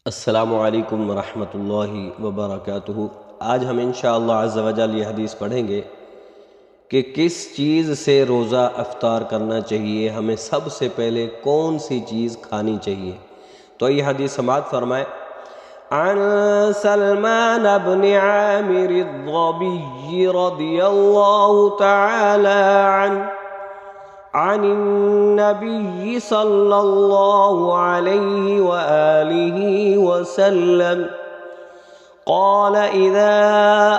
السلام علیکم ورحمۃ اللہ وبرکاتہ۔ آج ہم انشاءاللہ عز و جل یہ حدیث پڑھیں گے کہ کس چیز سے روزہ افطار کرنا چاہیے، ہمیں سب سے پہلے کون سی چیز کھانی چاہیے۔ تو یہ حدیث سماعت فرمائے۔ عن سلمان بن عامر الضبی رضی اللہ تعالی عنہ عن النبي صلى الله عليه وآله وسلم قال إذا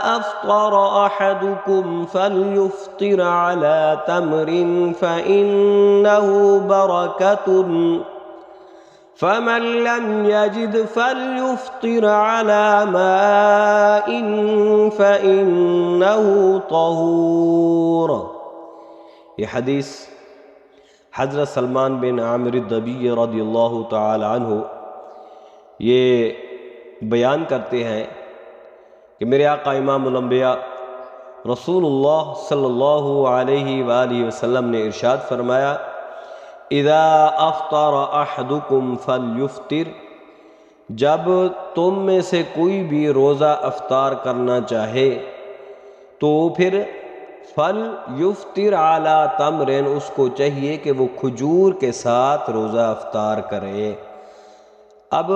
أفطر أحدكم فليفطر على تمر فإنه بركة فمن لم يجد فليفطر على ماء فإنه طهور۔ یہ حدیث حضرت سلمان بن عامر الضبی رضی اللہ تعالی عنہ یہ بیان کرتے ہیں کہ میرے آقا امام الانبیاء رسول اللہ صلی اللہ علیہ وآلہ وسلم نے ارشاد فرمایا، اذا افطر احدکم فلیفطر، جب تم میں سے کوئی بھی روزہ افطار کرنا چاہے تو پھر فل یفطر علی تمرن، اس کو چاہیے کہ وہ کھجور کے ساتھ روزہ افطار کرے۔ اب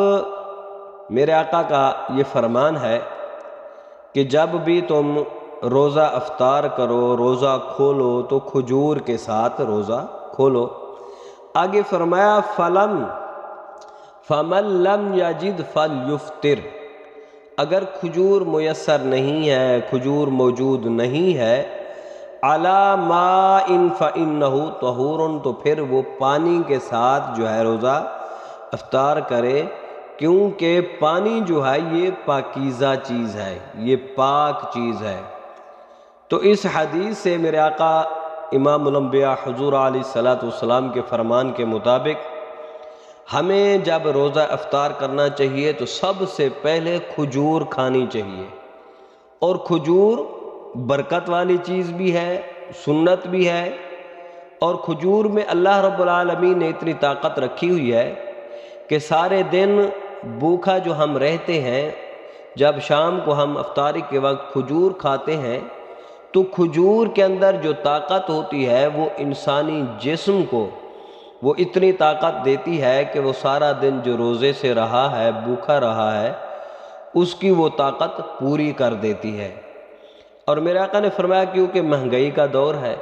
میرے آقا کا یہ فرمان ہے کہ جب بھی تم روزہ افطار کرو، روزہ کھولو تو کھجور کے ساتھ روزہ کھولو۔ آگے فرمایا فمن لم یجد فلیفطر، اگر کھجور میسر نہیں ہے، کھجور موجود نہیں ہے، علی ماء فإنہ طہور، تو پھر وہ پانی کے ساتھ جو ہے روزہ افطار کرے، کیونکہ پانی جو ہے یہ پاکیزہ چیز ہے، یہ پاک چیز ہے۔ تو اس حدیث سے میرے آقا امام الانبیاء حضور علیہ السلام کے فرمان کے مطابق ہمیں جب روزہ افطار کرنا چاہیے تو سب سے پہلے کھجور کھانی چاہیے، اور کھجور برکت والی چیز بھی ہے، سنت بھی ہے، اور کھجور میں اللہ رب العالمین نے اتنی طاقت رکھی ہوئی ہے کہ سارے دن بھوکا جو ہم رہتے ہیں، جب شام کو ہم افطاری کے وقت کھجور کھاتے ہیں تو کھجور کے اندر جو طاقت ہوتی ہے وہ انسانی جسم کو وہ اتنی طاقت دیتی ہے کہ وہ سارا دن جو روزے سے رہا ہے، بھوکا رہا ہے، اس کی وہ طاقت پوری کر دیتی ہے۔ اور میرے آقا نے فرمایا کیونکہ مہنگائی کا دور ہے،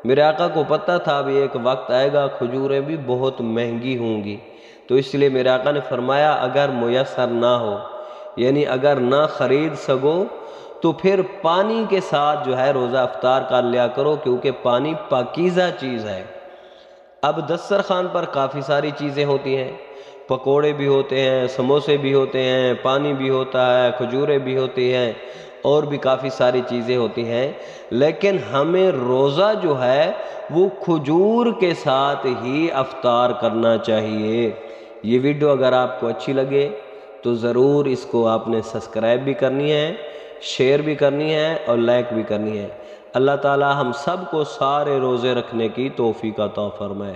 میرے آقا کو پتہ تھا ابھی ایک وقت آئے گا کھجوریں بھی بہت مہنگی ہوں گی، تو اس لیے میرے آقا نے فرمایا اگر میسر نہ ہو، یعنی اگر نہ خرید سکو تو پھر پانی کے ساتھ جو ہے روزہ افطار کر لیا کرو، کیونکہ پانی پاکیزہ چیز ہے۔ اب دسترخوان پر کافی ساری چیزیں ہوتی ہیں، پکوڑے بھی ہوتے ہیں، سموسے بھی ہوتے ہیں، پانی بھی ہوتا ہے، کھجوریں بھی ہوتی ہیں، اور بھی کافی ساری چیزیں ہوتی ہیں، لیکن ہمیں روزہ جو ہے وہ کھجور کے ساتھ ہی افطار کرنا چاہیے۔ یہ ویڈیو اگر آپ کو اچھی لگے تو ضرور اس کو آپ نے سبسکرائب بھی کرنی ہے، شیئر بھی کرنی ہے اور لائک بھی کرنی ہے۔ اللہ تعالی ہم سب کو سارے روزے رکھنے کی توفیق عطا فرمائے۔